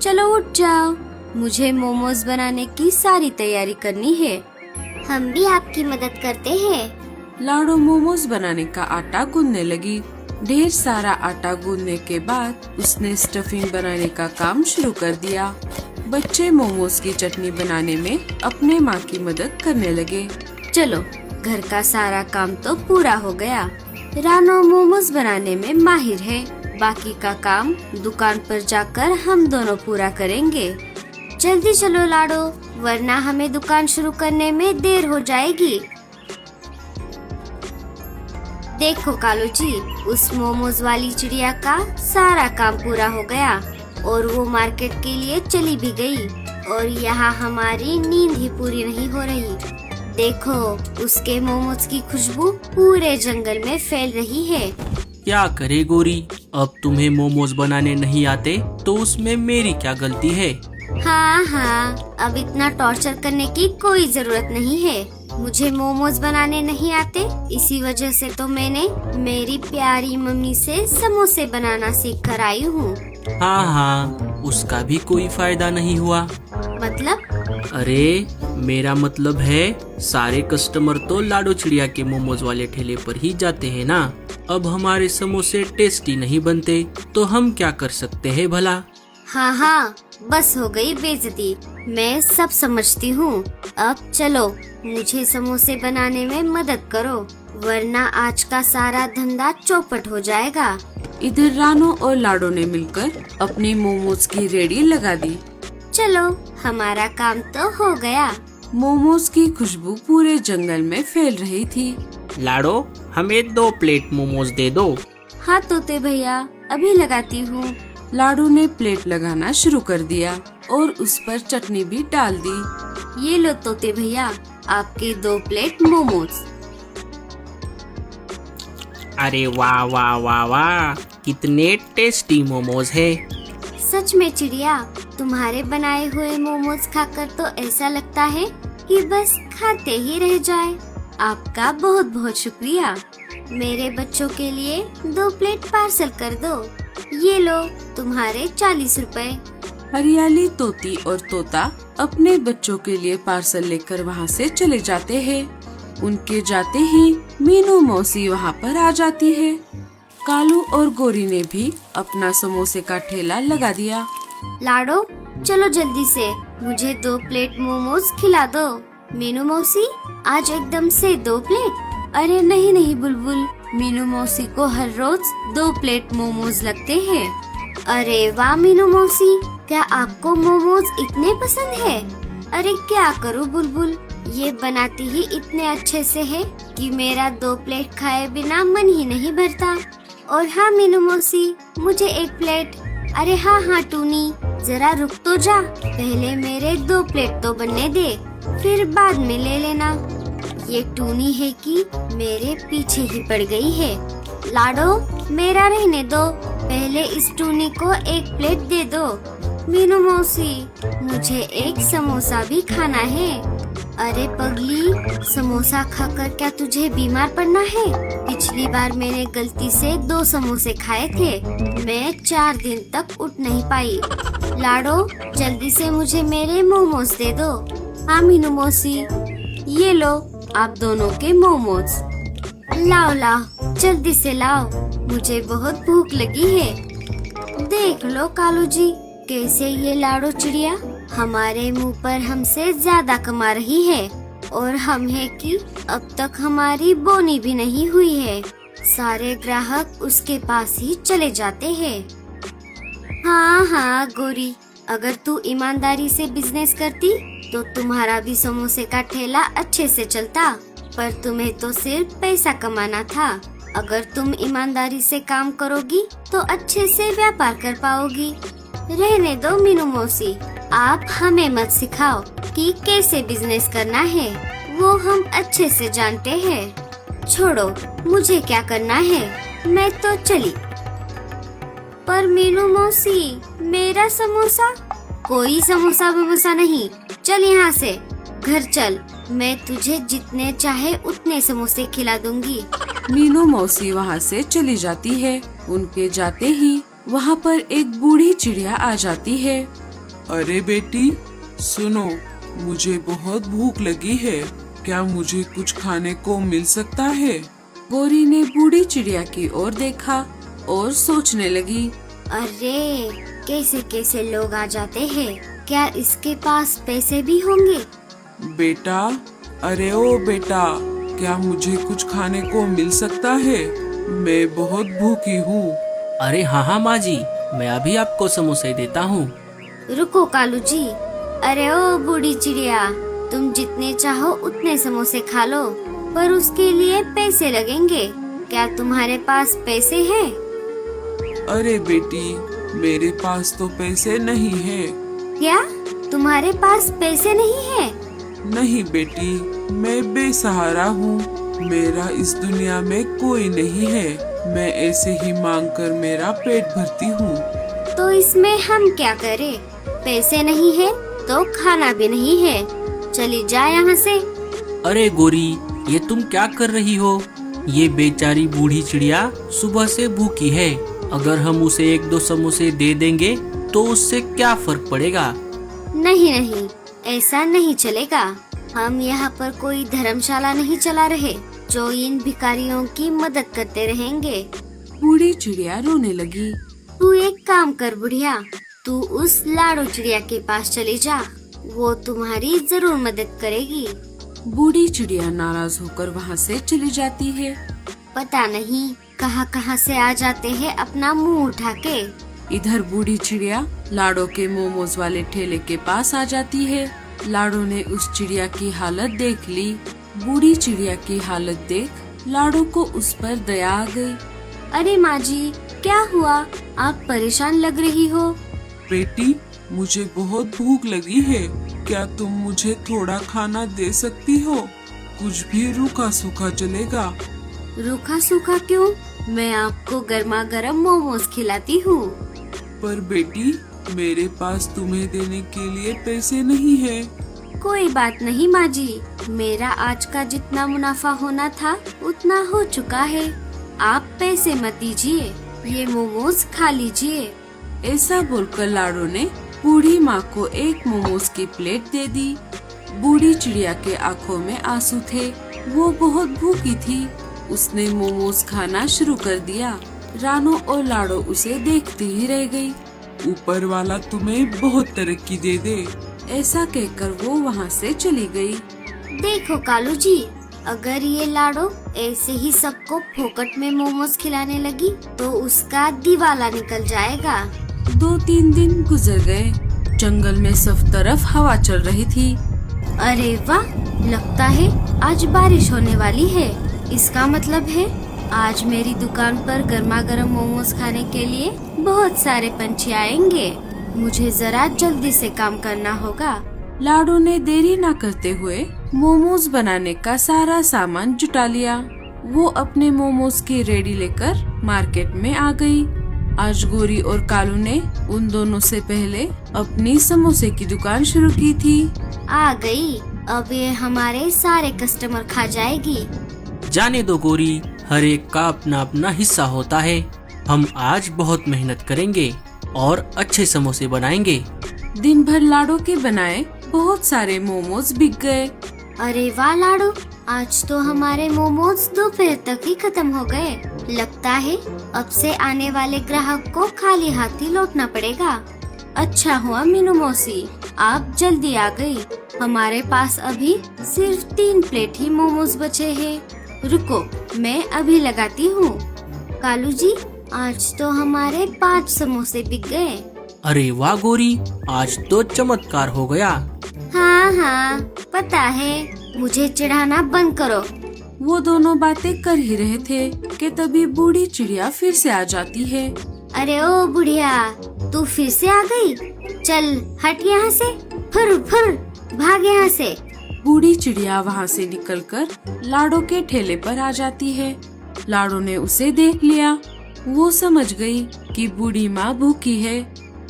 चलो उठ जाओ, मुझे मोमोज बनाने की सारी तैयारी करनी है। हम भी आपकी मदद करते हैं। लाडो मोमोज बनाने का आटा गूंदने लगी। ढेर सारा आटा गूंदने के बाद उसने स्टफिंग बनाने का काम शुरू कर दिया। बच्चे मोमोज की चटनी बनाने में अपने माँ की मदद करने लगे। चलो, घर का सारा काम तो पूरा हो गया। रानो मोमोज बनाने में माहिर है, बाकी का काम दुकान पर जाकर हम दोनों पूरा करेंगे। जल्दी चलो लाडो, वरना हमें दुकान शुरू करने में देर हो जाएगी। देखो कालू जी, उस मोमोज वाली चिड़िया का सारा काम पूरा हो गया और वो मार्केट के लिए चली भी गई। और यहाँ हमारी नींद ही पूरी नहीं हो रही। देखो, उसके मोमोज की खुशबू पूरे जंगल में फैल रही है। क्या करे गोरी, अब तुम्हें मोमोज बनाने नहीं आते तो उसमें मेरी क्या गलती है। हाँ, अब इतना टॉर्चर करने की कोई जरूरत नहीं है। मुझे मोमोज बनाने नहीं आते, इसी वजह से तो मैंने मेरी प्यारी मम्मी से समोसे बनाना सीख कर आई हूँ। हाँ, उसका भी कोई फायदा नहीं हुआ। मतलब? अरे मेरा मतलब है, सारे कस्टमर तो लाडो चिड़िया के मोमोज वाले ठेले पर ही जाते हैं ना। अब हमारे समोसे टेस्टी नहीं बनते तो हम क्या कर सकते हैं भला। हाँ, बस हो गई बेइज्जती। मैं सब समझती हूँ। अब चलो, मुझे समोसे बनाने में मदद करो, वरना आज का सारा धंधा चौपट हो जाएगा। इधर रानो और लाडो ने मिलकर अपनी मोमोज की रेडी लगा दी। चलो, हमारा काम तो हो गया। मोमोज की खुशबू पूरे जंगल में फैल रही थी। लाडो, हमें 2 प्लेट मोमोज दे दो। हाँ तोते भैया, अभी लगाती हूँ। लाडो ने प्लेट लगाना शुरू कर दिया और उस पर चटनी भी डाल दी। ये लो तोते भैया, आपके 2 प्लेट मोमोज। अरे वाह वाह वाह वाह, कितने टेस्टी मोमोज है। सच में चिड़िया, तुम्हारे बनाए हुए मोमोज खाकर तो ऐसा लगता है कि बस खाते ही रह जाए। आपका बहुत बहुत शुक्रिया। मेरे बच्चों के लिए 2 प्लेट पार्सल कर दो। ये लो तुम्हारे 40 रुपए। हरियाली तोती और तोता अपने बच्चों के लिए पार्सल लेकर वहाँ से चले जाते हैं। उनके जाते ही मीनू मौसी वहाँ पर आ जाती है। कालू और गोरी ने भी अपना समोसे का ठेला लगा दिया। लाडो, चलो जल्दी से, मुझे 2 प्लेट मोमोज खिला दो। मीनू मौसी, आज एकदम से 2 प्लेट? अरे नहीं बुलबुल, मीनू मौसी को हर रोज 2 प्लेट मोमोज लगते हैं। अरे वाह मीनू मौसी, क्या आपको मोमोज इतने पसंद है? अरे क्या करूँ बुलबुल, ये बनाती ही इतने अच्छे से है कि मेरा 2 प्लेट खाए बिना मन ही नहीं भरता। और हाँ मीनू मौसी, मुझे 1 प्लेट। अरे हाँ टूनी, जरा रुक तो जा, पहले मेरे 2 प्लेट तो बनने दे, फिर बाद में ले लेना। ये टूनी है कि मेरे पीछे ही पड़ गई है। लाडो, मेरा रहने दो, पहले इस टूनी को 1 प्लेट दे दो। मीनू मौसी, मुझे 1 समोसा भी खाना है। अरे पगली, समोसा खाकर क्या तुझे बीमार पड़ना है? पिछली बार मैंने गलती से 2 समोसे खाए थे, मैं 4 दिन तक उठ नहीं पाई। लाडो, जल्दी से मुझे मेरे मोमोज दे दो। हाँ मीनू मौसी, ये लो आप दोनों के मोमोज। लाओ, जल्दी से लाओ, मुझे बहुत भूख लगी है। देख लो कालू जी, कैसे ये लाडो चिड़िया हमारे मुंह पर हमसे ज्यादा कमा रही है, और हम है कि अब तक हमारी बोनी भी नहीं हुई है। सारे ग्राहक उसके पास ही चले जाते हैं। हाँ गोरी, अगर तू ईमानदारी से बिजनेस करती तो तुम्हारा भी समोसे का ठेला अच्छे से चलता, पर तुम्हें तो सिर्फ पैसा कमाना था। अगर तुम ईमानदारी से काम करोगी तो अच्छे से व्यापार कर पाओगी। रहने दो मीनू मौसी, आप हमें मत सिखाओ कि कैसे बिजनेस करना है, वो हम अच्छे से जानते हैं। छोड़ो, मुझे क्या करना है, मैं तो चली। पर मीनू मौसी, मेरा समोसा? कोई समोसा वमोसा नहीं, चल यहाँ से, घर चल, मैं तुझे जितने चाहे उतने समोसे खिला दूंगी। मीनू मौसी वहाँ से चली जाती है। उनके जाते ही वहाँ पर एक बूढ़ी चिड़िया आ जाती है। अरे बेटी सुनो, मुझे बहुत भूख लगी है, क्या मुझे कुछ खाने को मिल सकता है? गोरी ने बूढ़ी चिड़िया की ओर देखा और सोचने लगी। अरे कैसे कैसे लोग आ जाते हैं, क्या इसके पास पैसे भी होंगे? बेटा, अरे ओ बेटा, क्या मुझे कुछ खाने को मिल सकता है? मैं बहुत भूखी हूँ। अरे हाँ हाँ माँ जी, मैं अभी आपको समोसे देता हूँ। रुको कालू जी, अरे ओ बूढ़ी चिड़िया, तुम जितने चाहो उतने समोसे खा लो, पर उसके लिए पैसे लगेंगे। क्या तुम्हारे पास पैसे हैं? अरे बेटी, मेरे पास तो पैसे नहीं है। क्या तुम्हारे पास पैसे नहीं है? नहीं बेटी, मैं बेसहारा हूँ, मेरा इस दुनिया में कोई नहीं है, मैं ऐसे ही मांग कर मेरा पेट भरती हूँ। तो इसमें हम क्या करें? पैसे नहीं है तो खाना भी नहीं है, चली जा यहाँ से। अरे गोरी, ये तुम क्या कर रही हो? ये बेचारी बूढ़ी चिड़िया सुबह से भूखी है, अगर हम उसे एक दो समोसे दे देंगे तो उससे क्या फर्क पड़ेगा? नहीं नहीं, ऐसा नहीं चलेगा। हम यहाँ पर कोई धर्मशाला नहीं चला रहे जो इन भिखारियों की मदद करते रहेंगे। बूढ़ी चिड़िया रोने लगी। तू एक काम कर बुढ़िया, तू उस लाडो चिड़िया के पास चली जा, वो तुम्हारी जरूर मदद करेगी। बूढ़ी चिड़िया नाराज होकर वहाँ से चली जाती है। पता नहीं कहाँ कहाँ से आ जाते हैं अपना मुंह उठा के। इधर बूढ़ी चिड़िया लाडो के मोमोज वाले ठेले के पास आ जाती है। लाडो ने उस चिड़िया की हालत देख ली। बूढ़ी चिड़िया की हालत देख लाडो को उस पर दया आ गई। अरे माँ जी, क्या हुआ? आप परेशान लग रही हो। बेटी, मुझे बहुत भूख लगी है, क्या तुम मुझे थोड़ा खाना दे सकती हो? कुछ भी रूखा सूखा चलेगा। रूखा सूखा क्यों? मैं आपको गर्मा गर्म मोमोज खिलाती हूँ। पर बेटी, मेरे पास तुम्हें देने के लिए पैसे नहीं है। कोई बात नहीं माँ जी, मेरा आज का जितना मुनाफा होना था उतना हो चुका है। आप पैसे मत दीजिए, ये मोमोज खा लीजिए। ऐसा बोलकर लाडो ने बूढ़ी माँ को एक मोमोज की प्लेट दे दी। बूढ़ी चिड़िया के आंखों में आंसू थे, वो बहुत भूखी थी। उसने मोमोज खाना शुरू कर दिया। रानो और लाडो उसे देखती ही रह गई। ऊपर वाला तुम्हें बहुत तरक्की दे दे। ऐसा कहकर वो वहाँ से चली गई। देखो कालू जी, अगर ये लाडो ऐसे ही सबको फोकट में मोमोज खिलाने लगी तो उसका दिवाला निकल जाएगा। 2-3 दिन गुजर गए। जंगल में सब तरफ हवा चल रही थी। अरे वाह, लगता है आज बारिश होने वाली है। इसका मतलब है आज मेरी दुकान पर गर्मा गर्म मोमोज खाने के लिए बहुत सारे पंछी आएंगे। मुझे जरा जल्दी से काम करना होगा। लाडो ने देरी न करते हुए मोमोज बनाने का सारा सामान जुटा लिया। वो अपने मोमोज की रेडी लेकर मार्केट में आ गई। आज गोरी और कालू ने उन दोनों से पहले अपनी समोसे की दुकान शुरू की थी। आ गई, अब ये हमारे सारे कस्टमर खा जाएगी। जाने दो गोरी, हर एक का अपना अपना हिस्सा होता है। हम आज बहुत मेहनत करेंगे और अच्छे समोसे बनाएंगे। दिन भर लाडो के बनाए बहुत सारे मोमोज बिक गए। अरे वाह लाडो, आज तो हमारे मोमोज दोपहर तक ही खत्म हो गए। लगता है अब से आने वाले ग्राहक को खाली हाथ ही लौटना पड़ेगा। अच्छा हुआ मीनू मौसी, आप जल्दी आ गई। हमारे पास अभी सिर्फ 3 प्लेट ही मोमोज बचे हैं। रुको, मैं अभी लगाती हूँ। कालू जी, आज तो हमारे 5 समोसे बिक गए। अरे वाह गोरी, आज तो चमत्कार हो गया। हाँ हाँ, पता है, मुझे चिढ़ाना बंद करो। वो दोनों बातें कर ही रहे थे कि तभी बूढ़ी चिड़िया फिर से आ जाती है। अरे ओ बुढ़िया, तू फिर से आ गई? चल हट यहाँ से, फुर फुर, भाग यहाँ से। बूढ़ी चिड़िया वहाँ से निकलकर लाडो के ठेले पर आ जाती है। लाडो ने उसे देख लिया। वो समझ गई कि बूढ़ी माँ भूखी है।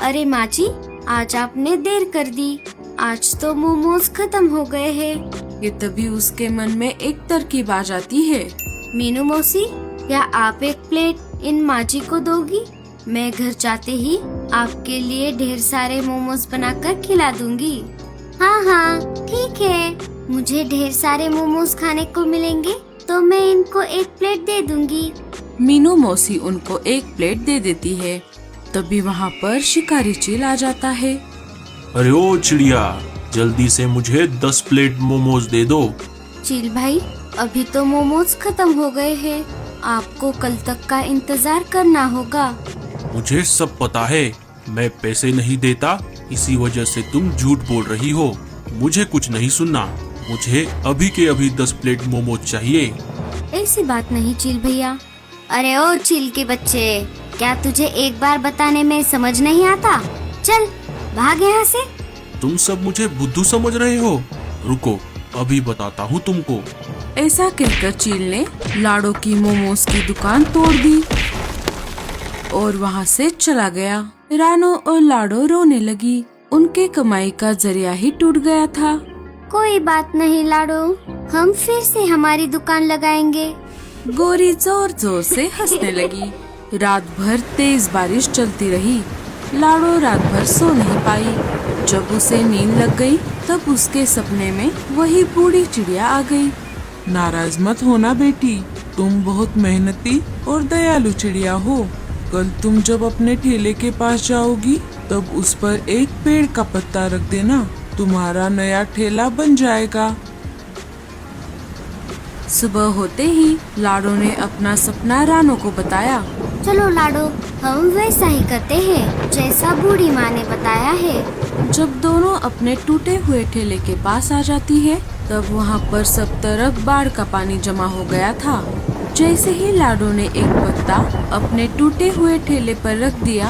अरे माँ जी, आज आपने देर कर दी, आज तो मोमोज खत्म हो गए हैं। ये तभी उसके मन में एक तरकीब आ जाती है। मीनू मौसी, क्या आप एक प्लेट इन माँ जी को दोगी? मैं घर जाते ही आपके लिए ढेर सारे मोमोज बनाकर खिला दूंगी। हाँ हाँ ठीक है, मुझे ढेर सारे मोमोज खाने को मिलेंगे तो मैं इनको एक प्लेट दे दूंगी। मीनू मौसी उनको एक प्लेट दे देती है। तभी वहाँ पर शिकारी चील आ जाता है। अरे ओ चिड़िया, जल्दी से मुझे 10 प्लेट मोमोज दे दो। चील भाई, अभी तो मोमोज खत्म हो गए हैं, आपको कल तक का इंतजार करना होगा। मुझे सब पता है, मैं पैसे नहीं देता, इसी वजह से तुम झूठ बोल रही हो। मुझे कुछ नहीं सुनना, मुझे अभी के अभी 10 प्लेट मोमोज चाहिए। ऐसी बात नहीं चील भैया। अरे ओ चील के बच्चे, क्या तुझे एक बार बताने में समझ नहीं आता? चल भाग यहाँ से। तुम सब मुझे बुद्धू समझ रहे हो? रुको, अभी बताता हूँ तुमको। ऐसा कहकर चील ने लाडो की मोमोज की दुकान तोड़ दी और वहाँ से चला गया। रानो और लाडो रोने लगी, उनके कमाई का जरिया ही टूट गया था। कोई बात नहीं लाडो, हम फिर से हमारी दुकान लगाएंगे। गोरी जोर जोर से हंसने लगी। रात भर तेज बारिश चलती रही। लाडो रात भर सो नहीं पाई। जब उसे नींद लग गई तब उसके सपने में वही बूढ़ी चिड़िया आ गई। नाराज मत होना बेटी, तुम बहुत मेहनती और दयालु चिड़िया हो। कल तुम जब अपने ठेले के पास जाओगी तब उस पर एक पेड़ का पत्ता रख देना, तुम्हारा नया ठेला बन जाएगा। सुबह होते ही लाडो ने अपना सपना रानो को बताया। चलो लाडो, हम वैसा ही करते हैं जैसा बूढ़ी माँ ने बताया है। जब दोनों अपने टूटे हुए ठेले के पास आ जाती है तब वहाँ पर सब तरफ बाढ़ का पानी जमा हो गया था। जैसे ही लाडो ने एक पत्ता अपने टूटे हुए ठेले पर रख दिया,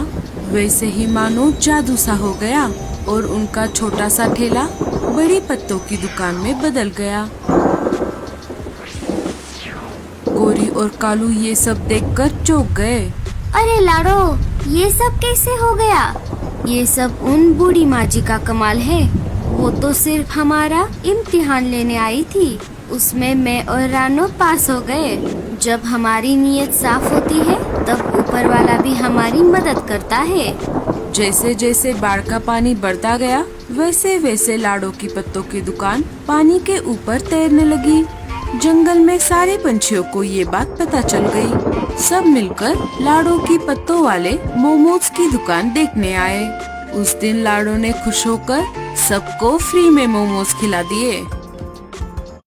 वैसे ही मानो जादू सा हो गया और उनका छोटा सा ठेला बड़ी पत्तों की दुकान में बदल गया। गोरी और कालू ये सब देखकर चौंक गए। अरे लाडो, ये सब कैसे हो गया? ये सब उन बूढ़ी माँ जी का कमाल है। वो तो सिर्फ हमारा इम्तिहान लेने आई थी, उसमें मैं और रानो पास हो गए। जब हमारी नीयत साफ होती है तब ऊपर वाला भी हमारी मदद करता है। जैसे जैसे बाढ़ का पानी बढ़ता गया वैसे वैसे लाडो की पत्तों की दुकान पानी के ऊपर तैरने लगी। जंगल में सारे पंछियों को ये बात पता चल गई। सब मिलकर लाडो की पत्तों वाले मोमोज की दुकान देखने आए। उस दिन लाडो ने खुश होकर सबको फ्री में मोमोज खिला दिए।